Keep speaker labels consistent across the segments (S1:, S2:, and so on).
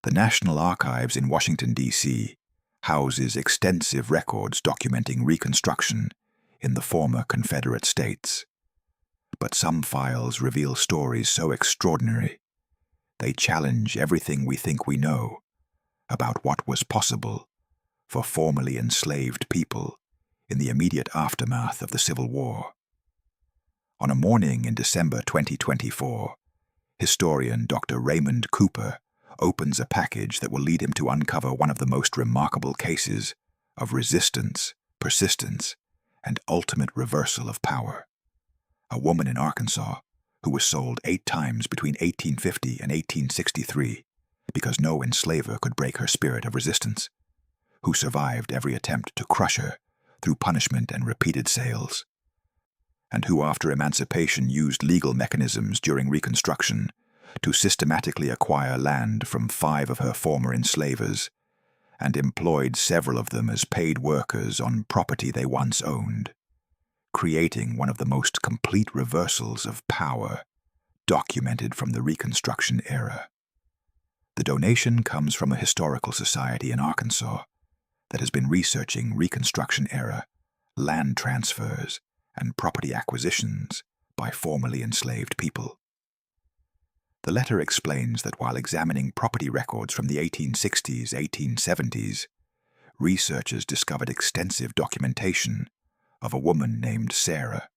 S1: The National Archives in Washington, D.C. houses extensive records documenting Reconstruction in the former Confederate states. But some files reveal stories so extraordinary, they challenge everything we think we know about what was possible for formerly enslaved people in the immediate aftermath of the Civil War. On a morning in December 2024, historian Dr. Raymond Cooper opens a package that will lead him to uncover one of the most remarkable cases of resistance, persistence, and ultimate reversal of power. A woman in Arkansas who was sold 8 times between 1850 and 1863 because no enslaver could break her spirit of resistance, who survived every attempt to crush her through punishment and repeated sales, and who after emancipation used legal mechanisms during Reconstruction to systematically acquire land from 5 of her former enslavers and employed several of them as paid workers on property they once owned, creating one of the most complete reversals of power documented from the Reconstruction era. The donation comes from a historical society in Arkansas that has been researching Reconstruction-era land transfers and property acquisitions by formerly enslaved people. The letter explains that while examining property records from the 1860s, 1870s, researchers discovered extensive documentation of a woman named Sarah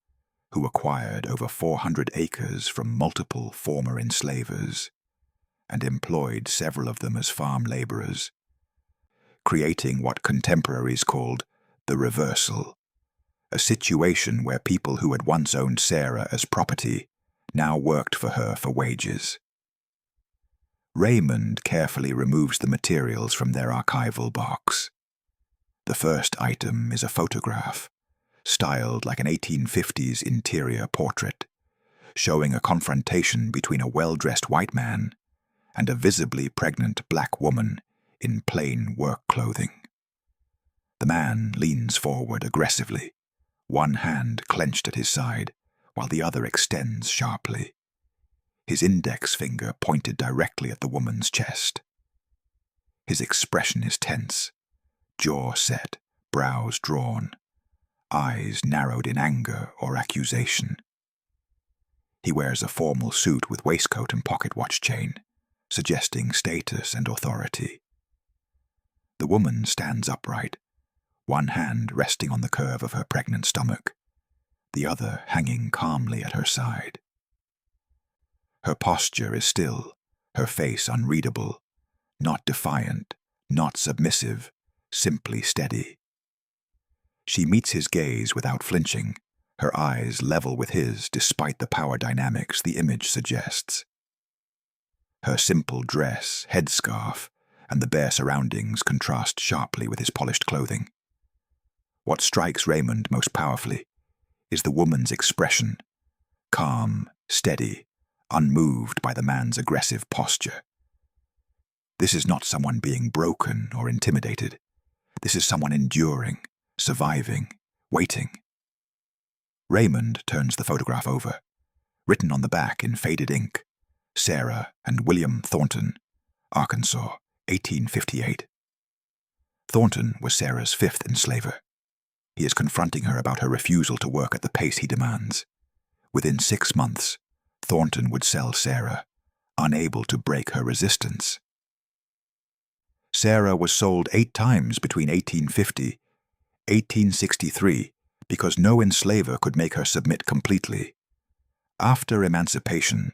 S1: who acquired over 400 acres from multiple former enslavers and employed several of them as farm laborers, creating what contemporaries called the reversal, a situation where people who had once owned Sarah as property now worked for her for wages. Raymond carefully removes the materials from their archival box. The first item is a photograph, styled like an 1850s interior portrait, showing a confrontation between a well-dressed white man and a visibly pregnant black woman in plain work clothing. The man leans forward aggressively, one hand clenched at his side, while the other extends sharply. His index finger pointed directly at the woman's chest. His expression is tense, jaw set, brows drawn, eyes narrowed in anger or accusation. He wears a formal suit with waistcoat and pocket watch chain, suggesting status and authority. The woman stands upright, one hand resting on the curve of her pregnant stomach, the other hanging calmly at her side. Her posture is still, her face unreadable, not defiant, not submissive, simply steady. She meets his gaze without flinching, her eyes level with his despite the power dynamics the image suggests. Her simple dress, headscarf, and the bare surroundings contrast sharply with his polished clothing. What strikes Raymond most powerfully is the woman's expression, calm, steady, unmoved by the man's aggressive posture. This is not someone being broken or intimidated. This is someone enduring, surviving, waiting. Raymond turns the photograph over. Written on the back in faded ink, Sarah and William Thornton, Arkansas, 1858. Thornton was Sarah's 5th enslaver. He is confronting her about her refusal to work at the pace he demands. Within 6 months, Thornton would sell Sarah, unable to break her resistance. Sarah was sold 8 times between 1850 and 1863 because no enslaver could make her submit completely. After emancipation,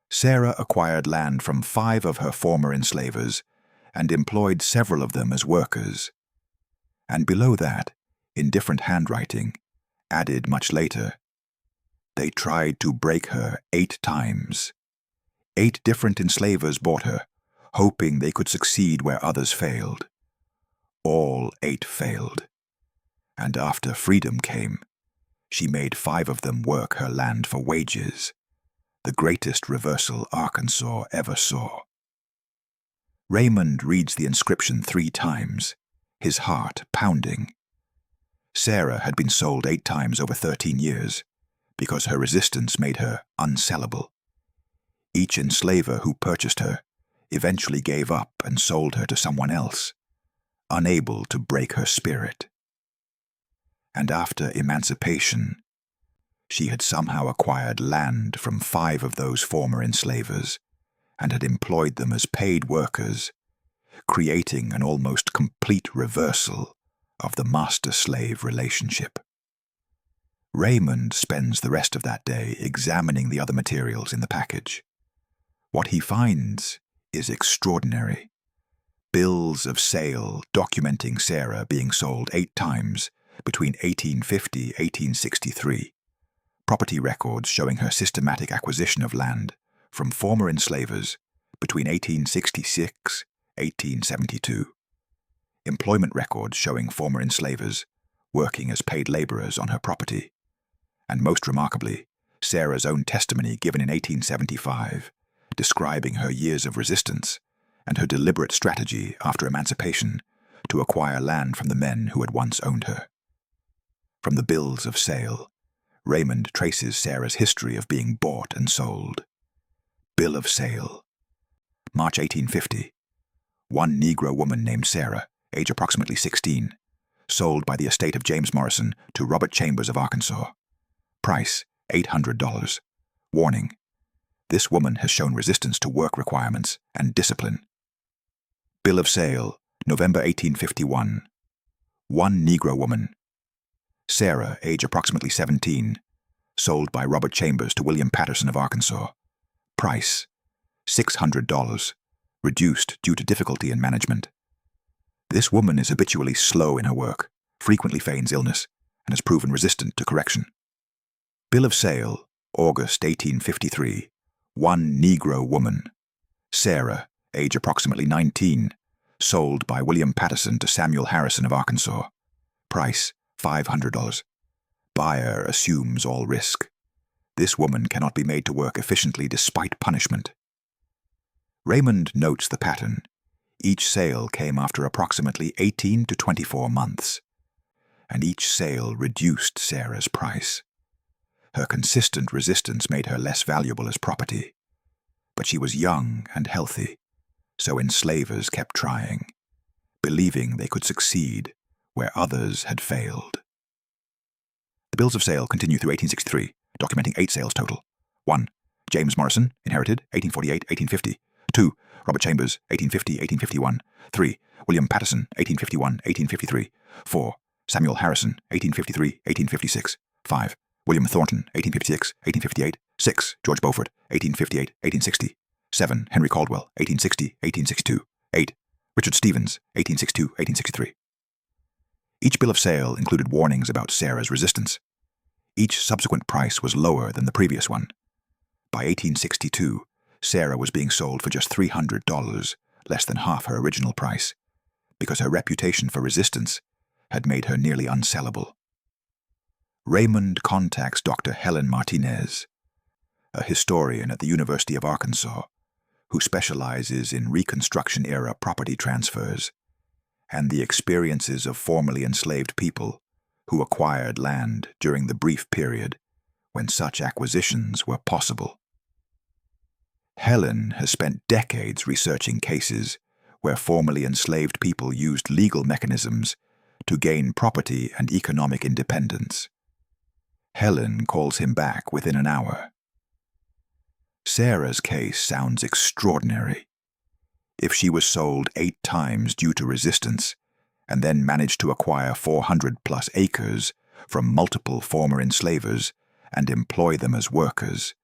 S1: Sarah acquired land from 5 of her former enslavers and employed several of them as workers. And below that, in different handwriting, added much later, they tried to break her 8 times. 8 different enslavers bought her, hoping they could succeed where others failed. All 8 failed. And after freedom came, she made 5 of them work her land for wages, the greatest reversal Arkansas ever saw. Raymond reads the inscription 3 times, his heart pounding. Sarah had been sold 8 times over 13 years because her resistance made her unsellable. Each enslaver who purchased her eventually gave up and sold her to someone else, unable to break her spirit. And after emancipation, she had somehow acquired land from 5 of those former enslavers and had employed them as paid workers, creating an almost complete reversal of the master-slave relationship. Raymond spends the rest of that day examining the other materials in the package. What he finds is extraordinary. Bills of sale documenting Sarah being sold 8 times between 1850 and 1863. Property records showing her systematic acquisition of land from former enslavers between 1866 and 1872. Employment records showing former enslavers working as paid laborers on her property. And most remarkably, Sarah's own testimony given in 1875, describing her years of resistance and her deliberate strategy after emancipation to acquire land from the men who had once owned her. From the bills of sale, Raymond traces Sarah's history of being bought and sold. Bill of sale. March 1850. One Negro woman named Sarah, age approximately 16, sold by the estate of James Morrison to Robert Chambers of Arkansas. Price, $800. Warning: this woman has shown resistance to work requirements and discipline. Bill of sale, November 1851. One Negro woman, Sarah, age approximately 17, sold by Robert Chambers to William Patterson of Arkansas. Price, $600, reduced due to difficulty in management. This woman is habitually slow in her work, frequently feigns illness, and has proven resistant to correction. Bill of sale, August 1853. One Negro woman, Sarah, age approximately 19, sold by William Patterson to Samuel Harrison of Arkansas. Price, $500. Buyer assumes all risk. This woman cannot be made to work efficiently despite punishment. Raymond notes the pattern. Each sale came after approximately 18 to 24 months, and each sale reduced Sarah's price. Her consistent resistance made her less valuable as property, but she was young and healthy, so enslavers kept trying, believing they could succeed where others had failed. The bills of sale continue through 1863, documenting 8 sales total. 1. James Morrison, inherited, 1848-1850. 2. Robert Chambers, 1850-1851. 3. William Patterson, 1851-1853. 4. Samuel Harrison, 1853-1856. 5. William Thornton, 1856-1858. 6. George Beaufort, 1858-1860. 7. Henry Caldwell, 1860-1862. 8. Richard Stevens, 1862-1863. Each bill of sale included warnings about Sarah's resistance. Each subsequent price was lower than the previous one. By 1862, Sarah was being sold for just $300, less than half her original price, because her reputation for resistance had made her nearly unsellable. Raymond contacts Dr. Helen Martinez, a historian at the University of Arkansas, who specializes in Reconstruction-era property transfers and the experiences of formerly enslaved people who acquired land during the brief period when such acquisitions were possible. Helen has spent decades researching cases where formerly enslaved people used legal mechanisms to gain property and economic independence. Helen calls him back within an hour. Sarah's case sounds extraordinary. If she was sold 8 times due to resistance, and then managed to acquire 400+ acres from multiple former enslavers and employ them as workers,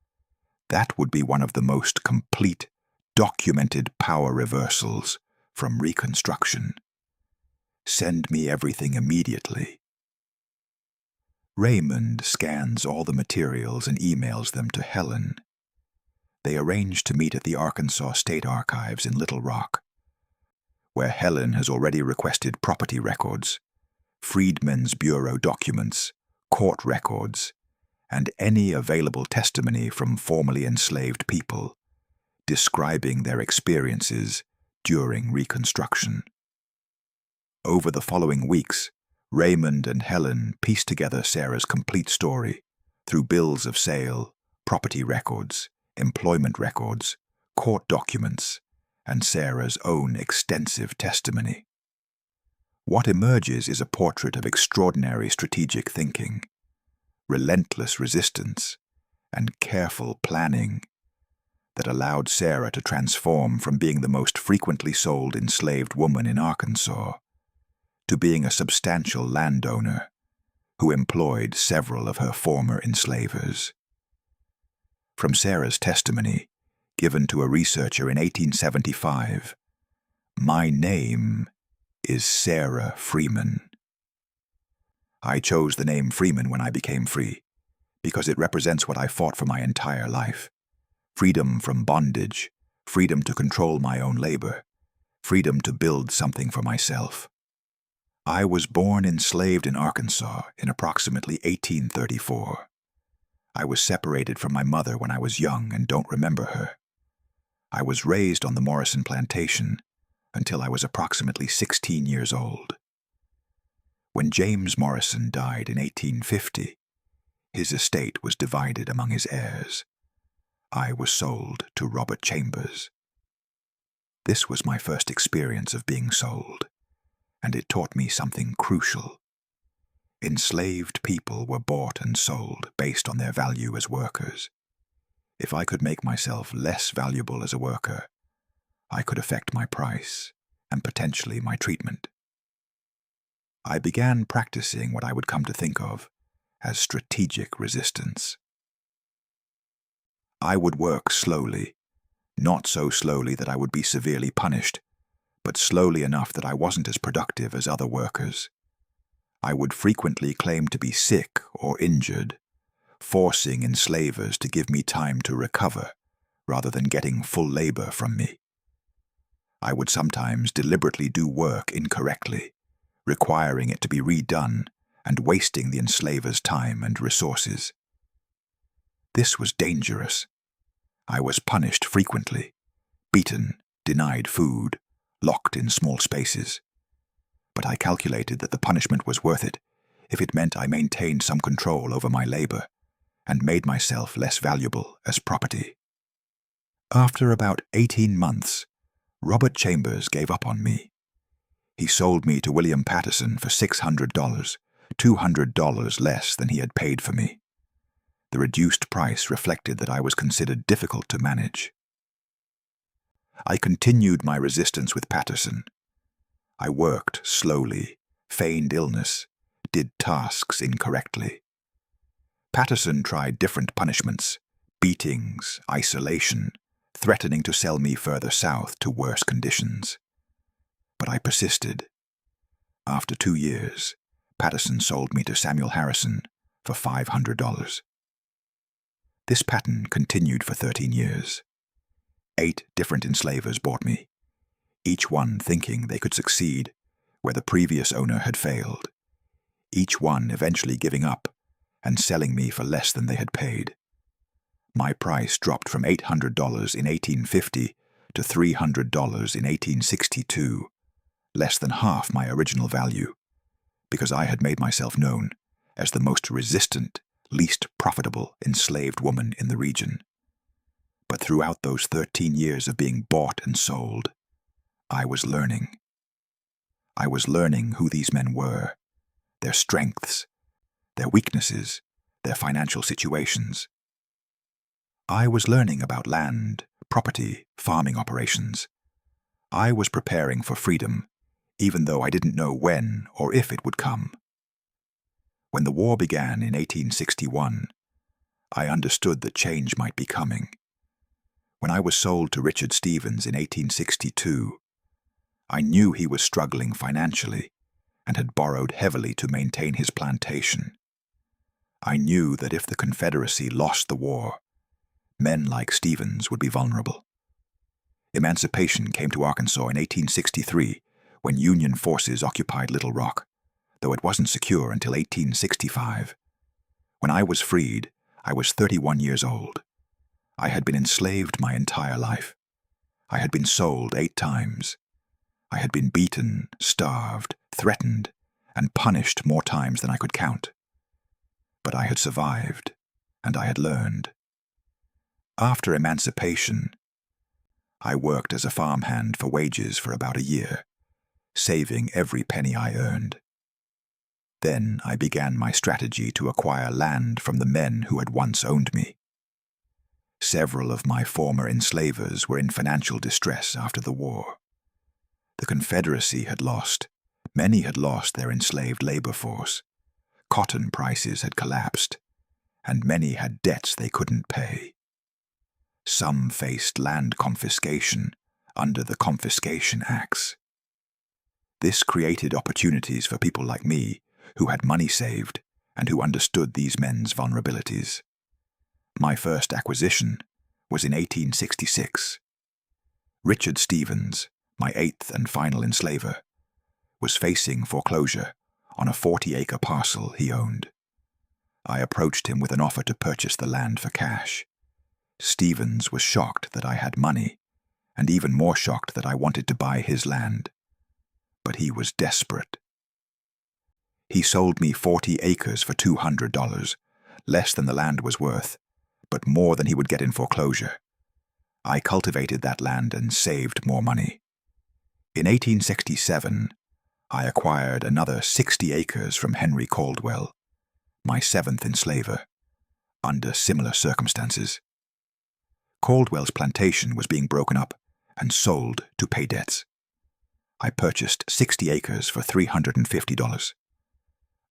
S1: that would be one of the most complete, documented power reversals from Reconstruction. Send me everything immediately. Raymond scans all the materials and emails them to Helen. They arrange to meet at the Arkansas State Archives in Little Rock, where Helen has already requested property records, Freedmen's Bureau documents, court records, and any available testimony from formerly enslaved people describing their experiences during Reconstruction. Over the following weeks, Raymond and Helen pieced together Sarah's complete story through bills of sale, property records, employment records, court documents, and Sarah's own extensive testimony. What emerges is a portrait of extraordinary strategic thinking, relentless resistance, and careful planning that allowed Sarah to transform from being the most frequently sold enslaved woman in Arkansas to being a substantial landowner who employed several of her former enslavers. From Sarah's testimony, given to a researcher in 1875, "My name is Sarah Freeman. I chose the name Freeman when I became free, because it represents what I fought for my entire life. Freedom from bondage, freedom to control my own labor, freedom to build something for myself. I was born enslaved in Arkansas in approximately 1834. I was separated from my mother when I was young and don't remember her. I was raised on the Morrison plantation until I was approximately 16 years old. When James Morrison died in 1850, his estate was divided among his heirs. I was sold to Robert Chambers. This was my first experience of being sold, and it taught me something crucial. Enslaved people were bought and sold based on their value as workers. If I could make myself less valuable as a worker, I could affect my price and potentially my treatment. I began practicing what I would come to think of as strategic resistance. I would work slowly, not so slowly that I would be severely punished, but slowly enough that I wasn't as productive as other workers. I would frequently claim to be sick or injured, forcing enslavers to give me time to recover rather than getting full labor from me. I would sometimes deliberately do work incorrectly, requiring it to be redone and wasting the enslaver's time and resources. This was dangerous. I was punished frequently, beaten, denied food, locked in small spaces. But I calculated that the punishment was worth it if it meant I maintained some control over my labor and made myself less valuable as property. After about 18 months, Robert Chambers gave up on me. He sold me to William Patterson for $600, $200 less than he had paid for me. The reduced price reflected that I was considered difficult to manage. I continued my resistance with Patterson. I worked slowly, feigned illness, did tasks incorrectly. Patterson tried different punishments, beatings, isolation, threatening to sell me further south to worse conditions. But I persisted. After 2 years, Patterson sold me to Samuel Harrison for $500. This pattern continued for 13 years. 8 different enslavers bought me, each one thinking they could succeed where the previous owner had failed, each one eventually giving up and selling me for less than they had paid. My price dropped from $800 in 1850 to $300 in 1862, less than half my original value, because I had made myself known as the most resistant, least profitable enslaved woman in the region. But throughout those 13 years of being bought and sold, I was learning. I was learning who these men were, their strengths, their weaknesses, their financial situations. I was learning about land, property, farming operations. I was preparing for freedom, even though I didn't know when or if it would come. When the war began in 1861, I understood that change might be coming. When I was sold to Richard Stevens in 1862, I knew he was struggling financially and had borrowed heavily to maintain his plantation. I knew that if the Confederacy lost the war, men like Stevens would be vulnerable. Emancipation came to Arkansas in 1863 when Union forces occupied Little Rock, though it wasn't secure until 1865. When I was freed, I was 31 years old. I had been enslaved my entire life. I had been sold 8 times. I had been beaten, starved, threatened, and punished more times than I could count. But I had survived, and I had learned. After emancipation, I worked as a farmhand for wages for about a year, saving every penny I earned. Then I began my strategy to acquire land from the men who had once owned me. Several of my former enslavers were in financial distress after the war. The Confederacy had lost. Many had lost their enslaved labor force. Cotton prices had collapsed, and many had debts they couldn't pay. Some faced land confiscation under the Confiscation Acts. This created opportunities for people like me who had money saved and who understood these men's vulnerabilities. My first acquisition was in 1866. Richard Stevens, my eighth and final enslaver, was facing foreclosure on a 40-acre parcel he owned. I approached him with an offer to purchase the land for cash. Stevens was shocked that I had money, and even more shocked that I wanted to buy his land. But he was desperate. He sold me 40 acres for $200, less than the land was worth, but more than he would get in foreclosure. I cultivated that land and saved more money. In 1867, I acquired another 60 acres from Henry Caldwell, my seventh enslaver, under similar circumstances. Caldwell's plantation was being broken up and sold to pay debts. I purchased 60 acres for $350.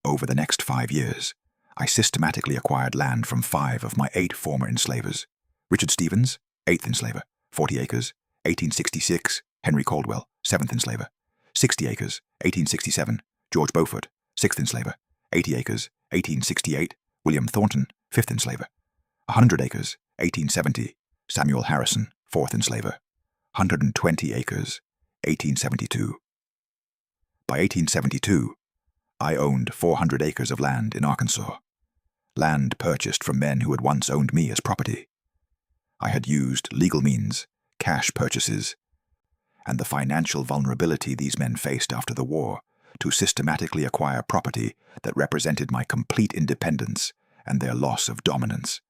S1: Over the next 5 years, I systematically acquired land from 5 of my 8 former enslavers. Richard Stevens, 8th enslaver, 40 acres, 1866, Henry Caldwell, 7th enslaver, 60 acres, 1867, George Beaufort, 6th enslaver, 80 acres, 1868, William Thornton, 5th enslaver, 100 acres, 1870, Samuel Harrison, 4th enslaver, 120 acres, 1872. By 1872, I owned 400 acres of land in Arkansas, land purchased from men who had once owned me as property. I had used legal means, cash purchases, and the financial vulnerability these men faced after the war to systematically acquire property that represented my complete independence and their loss of dominance.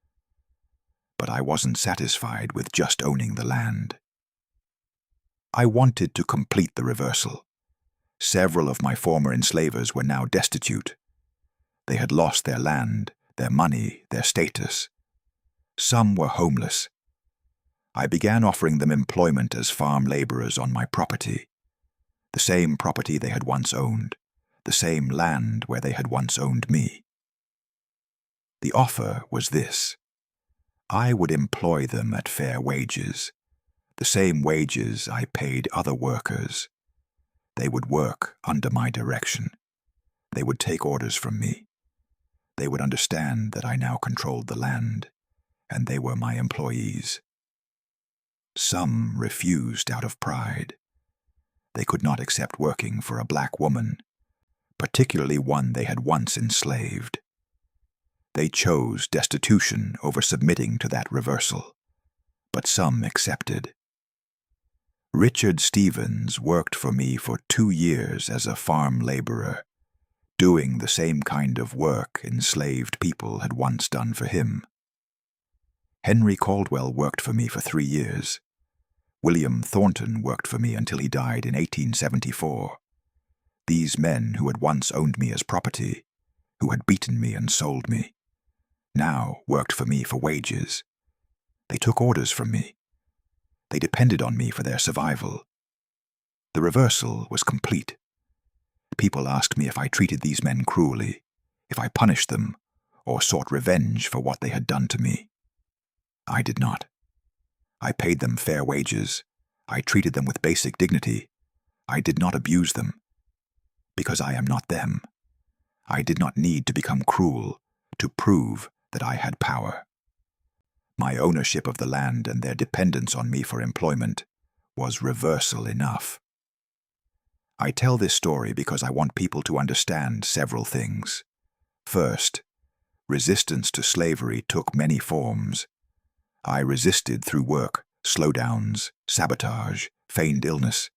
S1: But I wasn't satisfied with just owning the land. I wanted to complete the reversal. Several of my former enslavers were now destitute. They had lost their land, their money, their status. Some were homeless. I began offering them employment as farm laborers on my property, the same property they had once owned, the same land where they had once owned me. The offer was this: I would employ them at fair wages, the same wages I paid other workers. They would work under my direction. They would take orders from me. They would understand that I now controlled the land, and they were my employees. Some refused out of pride. They could not accept working for a black woman, particularly one they had once enslaved. They chose destitution over submitting to that reversal, but some accepted. Richard Stevens worked for me for 2 years as a farm laborer, doing the same kind of work enslaved people had once done for him. Henry Caldwell worked for me for 3 years. William Thornton worked for me until he died in 1874. These men who had once owned me as property, who had beaten me and sold me, now worked for me for wages. They took orders from me. They depended on me for their survival. The reversal was complete. People asked me if I treated these men cruelly, if I punished them, or sought revenge for what they had done to me. I did not. I paid them fair wages. I treated them with basic dignity. I did not abuse them. Because I am not them. I did not need to become cruel to prove that I had power. My ownership of the land and their dependence on me for employment was reversal enough. I tell this story because I want people to understand several things. First, resistance to slavery took many forms. I resisted through work, slowdowns, sabotage, feigned illness,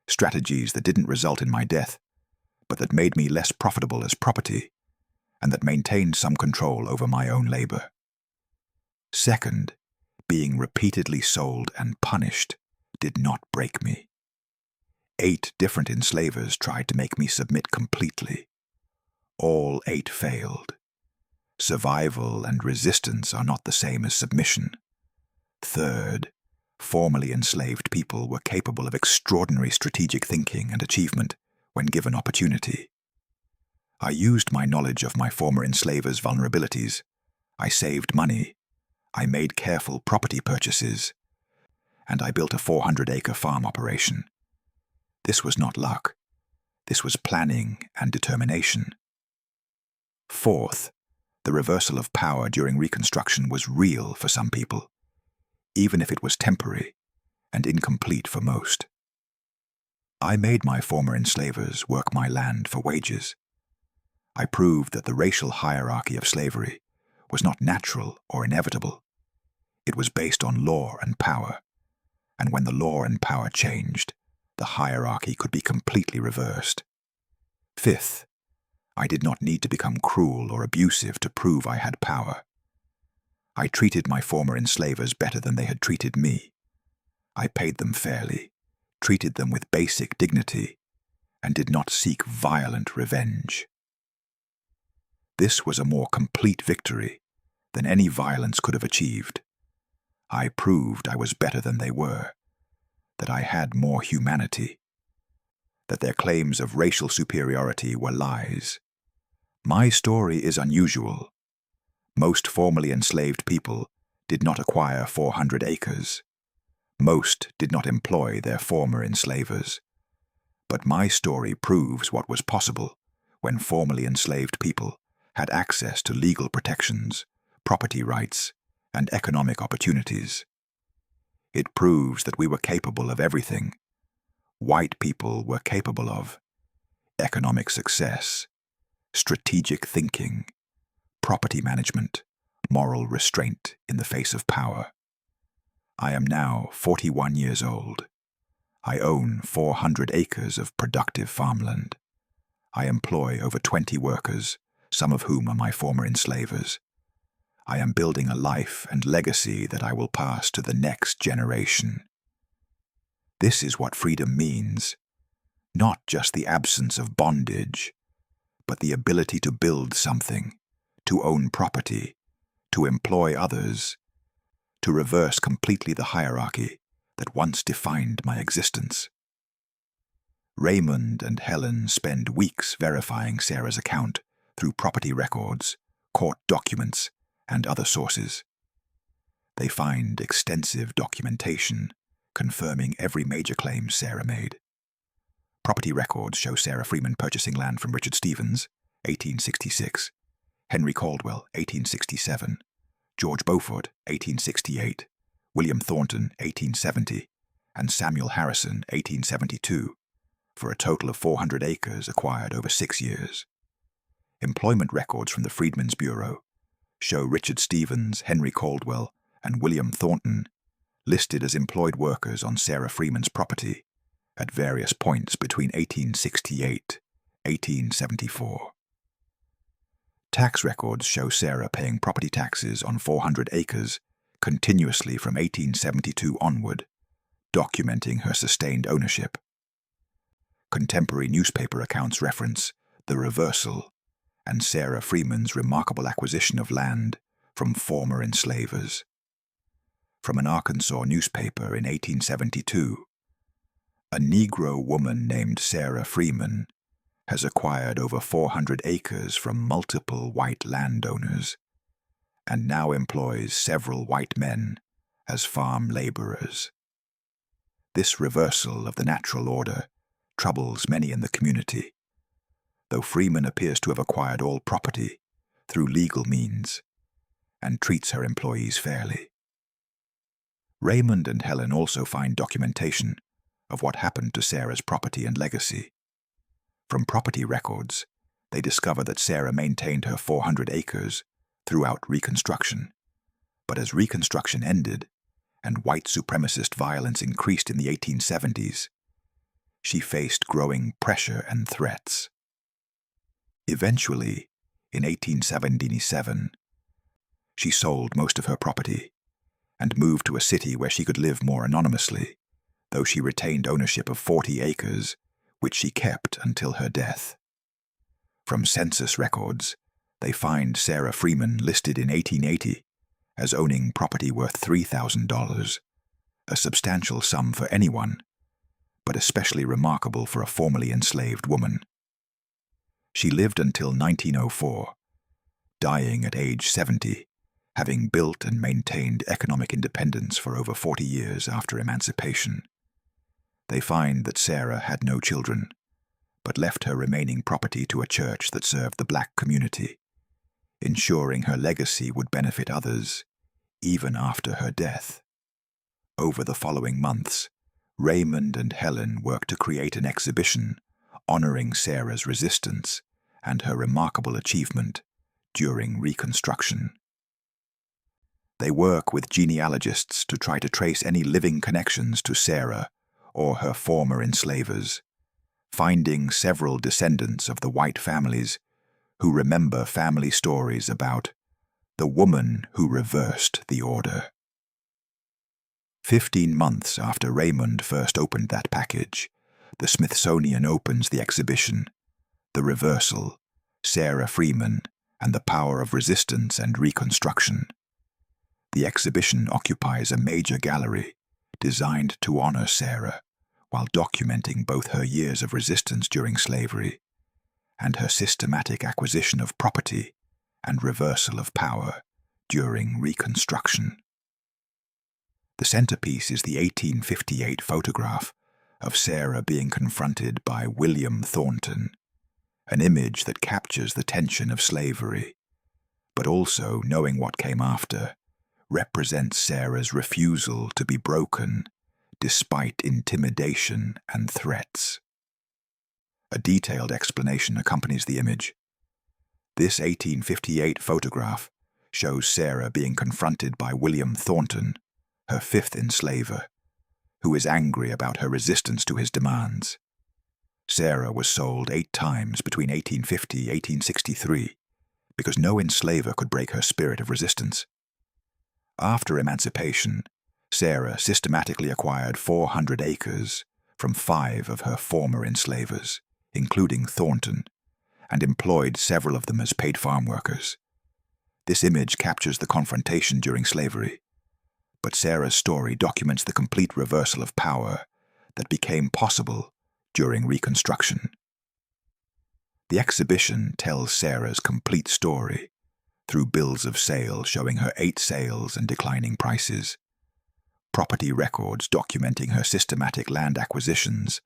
S1: strategies that didn't result in my death, but that made me less profitable as property, and that maintained some control over my own labor. Second, being repeatedly sold and punished did not break me. 8 different enslavers tried to make me submit completely. All 8 failed. Survival and resistance are not the same as submission. Third, formerly enslaved people were capable of extraordinary strategic thinking and achievement when given opportunity. I used my knowledge of my former enslavers' vulnerabilities. I saved money. I made careful property purchases. And I built a 400-acre farm operation. This was not luck. This was planning and determination. Fourth, the reversal of power during Reconstruction was real for some people, even if it was temporary and incomplete for most. I made my former enslavers work my land for wages. I proved that the racial hierarchy of slavery was not natural or inevitable. It was based on law and power, and when the law and power changed, the hierarchy could be completely reversed. Fifth, I did not need to become cruel or abusive to prove I had power. I treated my former enslavers better than they had treated me. I paid them fairly, treated them with basic dignity, and did not seek violent revenge. This was a more complete victory than any violence could have achieved. I proved I was better than they were, that I had more humanity, that their claims of racial superiority were lies. My story is unusual. Most formerly enslaved people did not acquire 400 acres. Most did not employ their former enslavers. But my story proves what was possible when formerly enslaved people had access to legal protections, property rights, and economic opportunities. It proves that we were capable of everything white people were capable of: economic success, strategic thinking, property management, moral restraint in the face of power. I am now 41 years old. I own 400 acres of productive farmland. I employ over 20 workers, some of whom are my former enslavers. I am building a life and legacy that I will pass to the next generation. This is what freedom means, not just the absence of bondage, but the ability to build something, to own property, to employ others, to reverse completely the hierarchy that once defined my existence. Raymond and Helen spend weeks verifying Sarah's account through property records, court documents, and other sources. They find extensive documentation confirming every major claim Sarah made. Property records show Sarah Freeman purchasing land from Richard Stevens, 1866, Henry Caldwell, 1867, George Beaufort, 1868, William Thornton, 1870, and Samuel Harrison, 1872, for a total of 400 acres acquired over 6 years. Employment records from the Freedmen's Bureau show Richard Stevens, Henry Caldwell, and William Thornton listed as employed workers on Sarah Freeman's property at various points between 1868 and 1874. Tax records show Sarah paying property taxes on 400 acres continuously from 1872 onward, documenting her sustained ownership. Contemporary newspaper accounts reference the reversal and Sarah Freeman's remarkable acquisition of land from former enslavers. From an Arkansas newspaper in 1872, a Negro woman named Sarah Freeman has acquired over 400 acres from multiple white landowners and now employs several white men as farm laborers. This reversal of the natural order troubles many in the community, though Freeman appears to have acquired all property through legal means and treats her employees fairly. Raymond and Helen also find documentation of what happened to Sarah's property and legacy. From property records, they discover that Sarah maintained her 400 acres throughout Reconstruction, but as Reconstruction ended and white supremacist violence increased in the 1870s, she faced growing pressure and threats. Eventually, in 1877, she sold most of her property and moved to a city where she could live more anonymously, though she retained ownership of 40 acres, which she kept until her death. From census records, they find Sarah Freeman listed in 1880 as owning property worth $3,000, a substantial sum for anyone, but especially remarkable for a formerly enslaved woman. She lived until 1904, dying at age 70, having built and maintained economic independence for over 40 years after emancipation. They find that Sarah had no children, but left her remaining property to a church that served the black community, ensuring her legacy would benefit others, even after her death. Over the following months, Raymond and Helen worked to create an exhibition honoring Sarah's resistance and her remarkable achievement during Reconstruction. They work with genealogists to try to trace any living connections to Sarah or her former enslavers, finding several descendants of the white families who remember family stories about the woman who reversed the order. 15 months after Raymond first opened that package, the Smithsonian opens the exhibition, The Reversal, Sarah Freeman, and the Power of Resistance and Reconstruction. The exhibition occupies a major gallery designed to honor Sarah while documenting both her years of resistance during slavery and her systematic acquisition of property and reversal of power during Reconstruction. The centerpiece is the 1858 photograph of Sarah being confronted by William Thornton, an image that captures the tension of slavery, but also, knowing what came after, represents Sarah's refusal to be broken despite intimidation and threats. A detailed explanation accompanies the image. This 1858 photograph shows Sarah being confronted by William Thornton, her fifth enslaver, who is angry about her resistance to his demands. Sarah was sold 8 times between 1850 and 1863 because no enslaver could break her spirit of resistance. After emancipation, Sarah systematically acquired 400 acres from 5 of her former enslavers, including Thornton, and employed several of them as paid farm workers. This image captures the confrontation during slavery, but Sarah's story documents the complete reversal of power that became possible during Reconstruction. The exhibition tells Sarah's complete story through bills of sale showing her 8 sales and declining prices, property records documenting her systematic land acquisitions,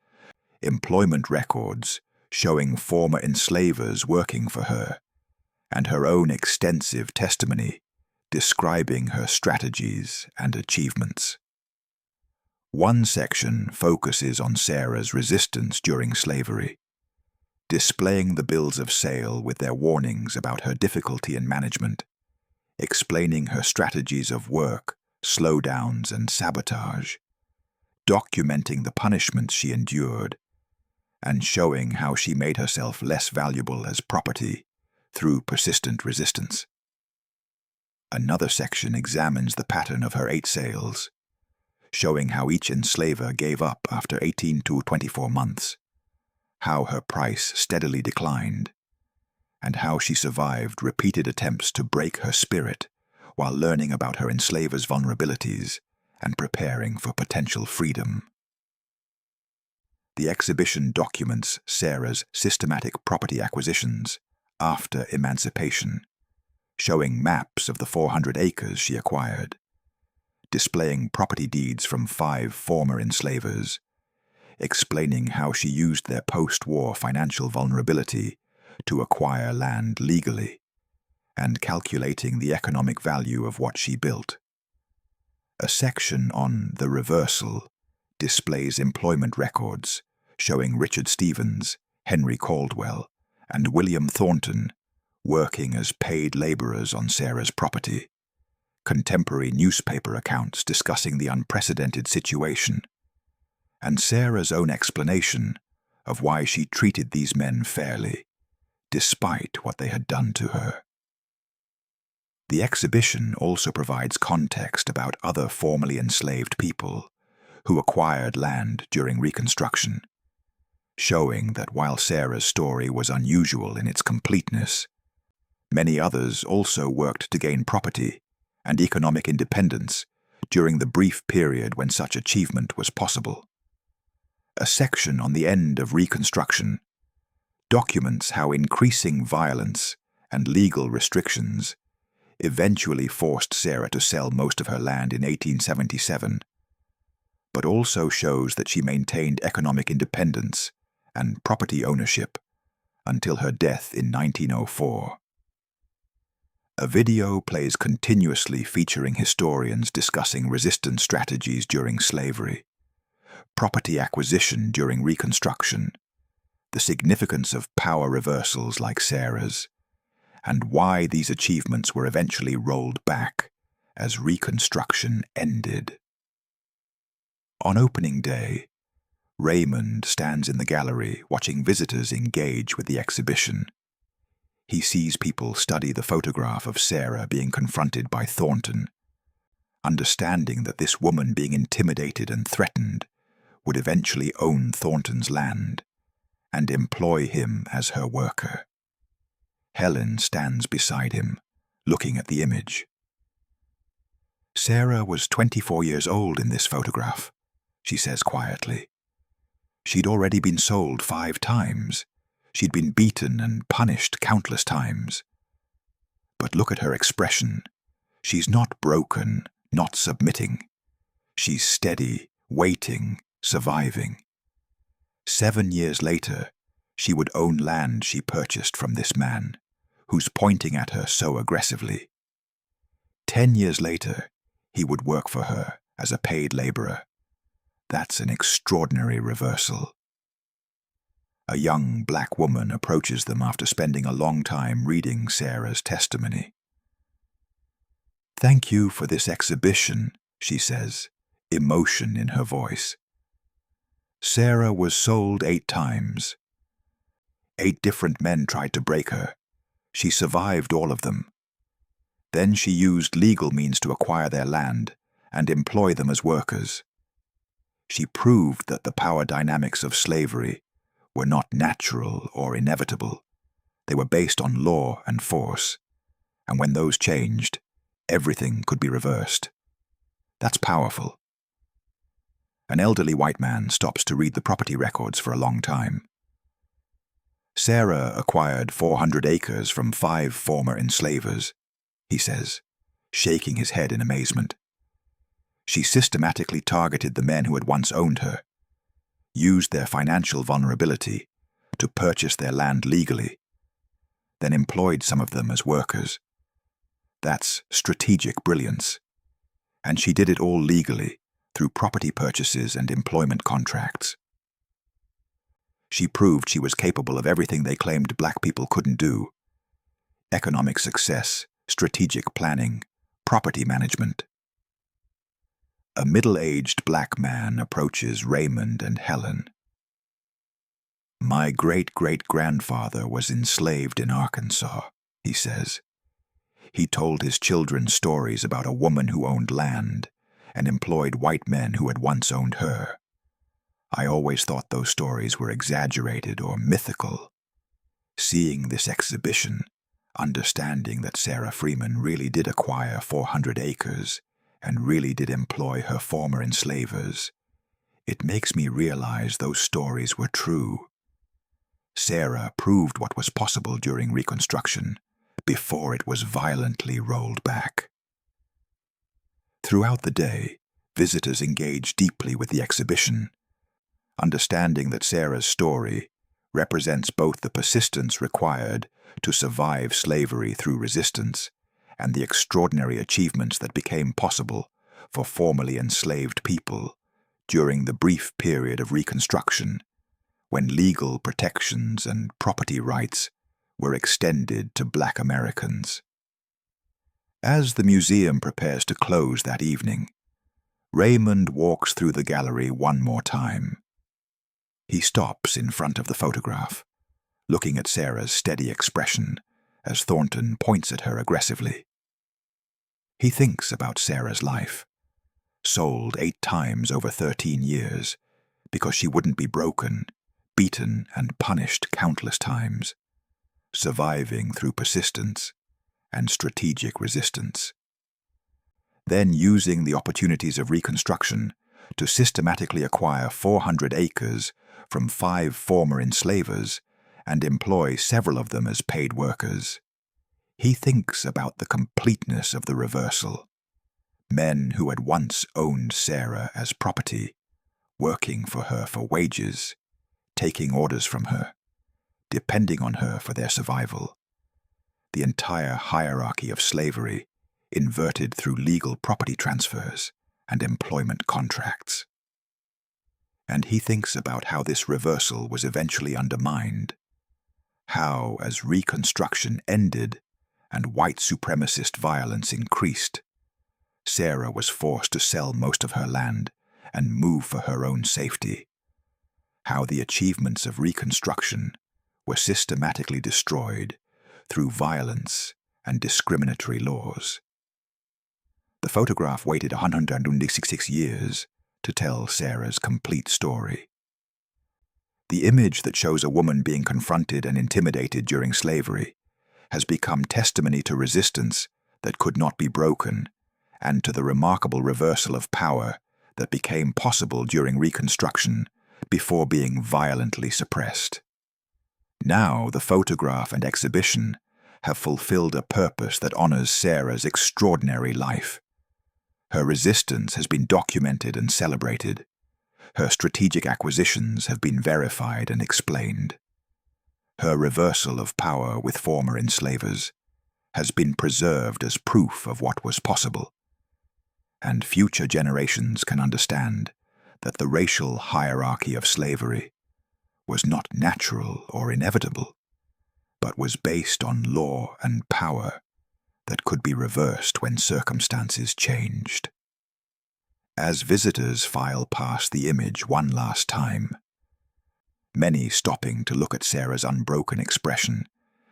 S1: employment records showing former enslavers working for her, and her own extensive testimony describing her strategies and achievements. One section focuses on Sarah's resistance during slavery, displaying the bills of sale with their warnings about her difficulty in management, explaining her strategies of work, slowdowns, and sabotage, documenting the punishments she endured, and showing how she made herself less valuable as property through persistent resistance. Another section examines the pattern of her 8 sales, showing how each enslaver gave up after 18 to 24 months, how her price steadily declined, and how she survived repeated attempts to break her spirit while learning about her enslavers' vulnerabilities and preparing for potential freedom. The exhibition documents Sarah's systematic property acquisitions after emancipation, showing maps of the 400 acres she acquired, displaying property deeds from 5 former enslavers, explaining how she used their post-war financial vulnerability to acquire land legally, and calculating the economic value of what she built. A section on The Reversal displays employment records showing Richard Stevens, Henry Caldwell, and William Thornton working as paid laborers on Sarah's property, contemporary newspaper accounts discussing the unprecedented situation, and Sarah's own explanation of why she treated these men fairly, despite what they had done to her. The exhibition also provides context about other formerly enslaved people who acquired land during Reconstruction, showing that while Sarah's story was unusual in its completeness, many others also worked to gain property and economic independence during the brief period when such achievement was possible. A section on the end of Reconstruction documents how increasing violence and legal restrictions eventually forced Sarah to sell most of her land in 1877, but also shows that she maintained economic independence and property ownership until her death in 1904. A video plays continuously featuring historians discussing resistance strategies during slavery, property acquisition during Reconstruction, the significance of power reversals like Sarah's, and why these achievements were eventually rolled back as Reconstruction ended. On opening day, Raymond stands in the gallery watching visitors engage with the exhibition. He sees people study the photograph of Sarah being confronted by Thornton, understanding that this woman being intimidated and threatened would eventually own Thornton's land and employ him as her worker. Helen stands beside him, looking at the image. Sarah was 24 years old in this photograph, she says quietly. She'd already been sold 5 times. She'd been beaten and punished countless times. But look at her expression. She's not broken, not submitting. She's steady, waiting, surviving. 7 years later, she would own land she purchased from this man, who's pointing at her so aggressively. 10 years later, he would work for her as a paid laborer. That's an extraordinary reversal. A young black woman approaches them after spending a long time reading Sarah's testimony. "Thank you for this exhibition," she says, emotion in her voice. Sarah was sold 8 times. 8 different men tried to break her. She survived all of them. Then she used legal means to acquire their land and employ them as workers. She proved that the power dynamics of slavery were not natural or inevitable. They were based on law and force, and when those changed, everything could be reversed. That's powerful. An elderly white man stops to read the property records for a long time. Sarah acquired 400 acres from 5 former enslavers, he says, shaking his head in amazement. She systematically targeted the men who had once owned her, used their financial vulnerability to purchase their land legally, then employed some of them as workers. That's strategic brilliance. And she did it all legally, through property purchases and employment contracts. She proved she was capable of everything they claimed black people couldn't do: economic success, strategic planning, property management. A middle-aged black man approaches Raymond and Helen. "My great-great-grandfather was enslaved in Arkansas," he says. He told his children stories about a woman who owned land and employed white men who had once owned her. I always thought those stories were exaggerated or mythical. Seeing this exhibition, understanding that Sarah Freeman really did acquire 400 acres and really did employ her former enslavers, it makes me realize those stories were true. Sarah proved what was possible during Reconstruction before it was violently rolled back. Throughout the day, visitors engage deeply with the exhibition, understanding that Sarah's story represents both the persistence required to survive slavery through resistance and the extraordinary achievements that became possible for formerly enslaved people during the brief period of Reconstruction, when legal protections and property rights were extended to black Americans. As the museum prepares to close that evening, Raymond walks through the gallery one more time. He stops in front of the photograph, looking at Sarah's steady expression as Thornton points at her aggressively. He thinks about Sarah's life, sold 8 times over 13 years because she wouldn't be broken, beaten and punished countless times, surviving through persistence and strategic resistance. Then using the opportunities of Reconstruction to systematically acquire 400 acres from 5 former enslavers and employ several of them as paid workers. He thinks about the completeness of the reversal. Men who had once owned Sarah as property, working for her for wages, taking orders from her, depending on her for their survival. The entire hierarchy of slavery inverted through legal property transfers and employment contracts. And he thinks about how this reversal was eventually undermined, how, as Reconstruction ended and white supremacist violence increased, Sarah was forced to sell most of her land and move for her own safety, how the achievements of Reconstruction were systematically destroyed through violence and discriminatory laws. The photograph waited 166 years to tell Sarah's complete story. The image that shows a woman being confronted and intimidated during slavery has become testimony to resistance that could not be broken and to the remarkable reversal of power that became possible during Reconstruction before being violently suppressed. Now the photograph and exhibition have fulfilled a purpose that honors Sarah's extraordinary life. Her resistance has been documented and celebrated. Her strategic acquisitions have been verified and explained. Her reversal of power with former enslavers has been preserved as proof of what was possible. And future generations can understand that the racial hierarchy of slavery was not natural or inevitable, but was based on law and power that could be reversed when circumstances changed. As visitors file past the image one last time, many stopping to look at Sarah's unbroken expression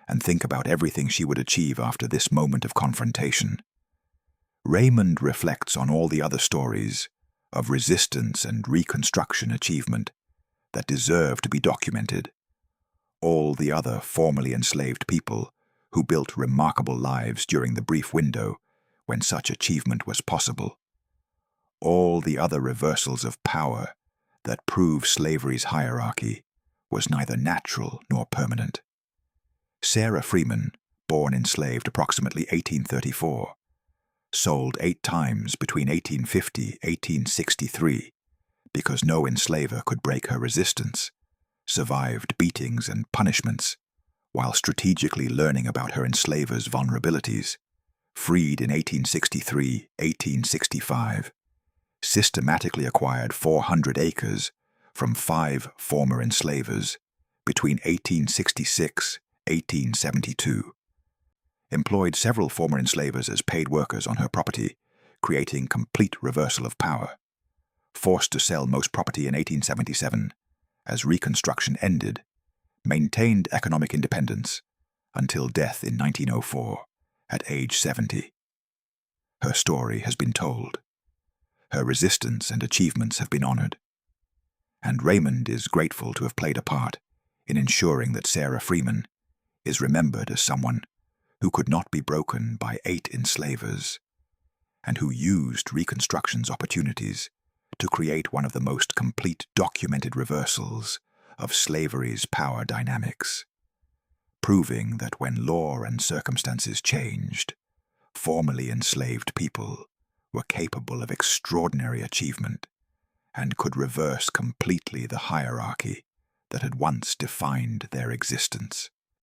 S1: and think about everything she would achieve after this moment of confrontation, Raymond reflects on all the other stories of resistance and Reconstruction achievement that deserve to be documented, all the other formerly enslaved people who built remarkable lives during the brief window when such achievement was possible, all the other reversals of power that prove slavery's hierarchy was neither natural nor permanent. Sarah Freeman, born enslaved approximately 1834, sold 8 times between 1850 and 1863 because no enslaver could break her resistance, survived beatings and punishments, while strategically learning about her enslavers' vulnerabilities, freed in 1863-1865, systematically acquired 400 acres from 5 former enslavers between 1866-1872, employed several former enslavers as paid workers on her property, creating complete reversal of power, forced to sell most property in 1877 as Reconstruction ended, maintained economic independence until death in 1904 at age 70. Her story has been told. Her resistance and achievements have been honored. And Raymond is grateful to have played a part in ensuring that Sarah Freeman is remembered as someone who could not be broken by 8 enslavers, and who used Reconstruction's opportunities to create one of the most complete documented reversals of slavery's power dynamics, proving that when law and circumstances changed, formerly enslaved people were capable of extraordinary achievement and could reverse completely the hierarchy that had once defined their existence.